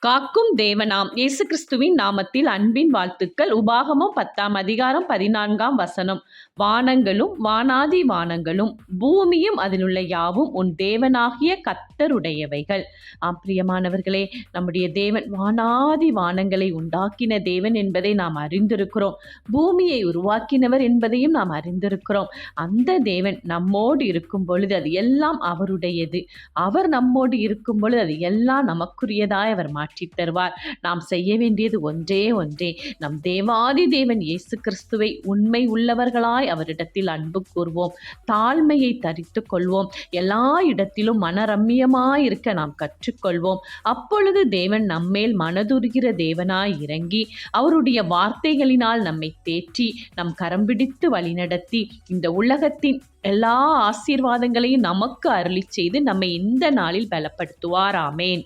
காக்கும் தேவனாம் இயேசு கிறிஸ்துவின் நாமத்தில் அன்பின் வாழ்த்துக்கள். உபாகமம் 10ஆம் அதிகாரம் 14ஆம் வசனம். வானங்களும் வானாதி வானங்களும் பூமியும் அதிலுள்ள யாவும் உன் தேவனாகிய கர்த்தருடையவைகள். பிரியமானவர்களே, நம்முடைய தேவன் வானாதி வானங்களை உண்டாக்கின தேவன் என்பதை நாம் அறிந்திருக்கிறோம். பூமியை உருவாக்கினவர் என்பதையும் நாம் அறிந்திருக்கிறோம். அந்த தேவன் நம்மோடு இருக்கும் பொழுது அது எல்லாம் அவருடையது. அவர் நம்மோடு இருக்கும் பொழுது அது எல்லாம் நமக்குரியதாய் அவர் மாற்றி தருவார். நாம் செய்ய வேண்டியது ஒன்றே, நம் தேவாதி தேவன் இயேசு கிறிஸ்துவை உண்மை உள்ளவர்களாய் அவரிடத்தில் அன்பு கூர்வோம், தாழ்மையை தரித்து கொள்வோம், எல்லா இடத்திலும் மனரம்மியமாய் இருக்க நாம் கற்றுக்கொள்வோம். அப்பொழுது தேவன் நம்மேல் மனதுருகிற தேவனாய் இறங்கி அவருடைய வார்த்தைகளினால் நம்மை தேற்றி நம் கரம் பிடித்து வழிநடத்தி இந்த உலகத்தின் எல்லா ஆசீர்வாதங்களையும் நமக்கு அருளி செய்து நம்மை இந்த நாளில் பலப்படுத்துவார். ஆமேன்.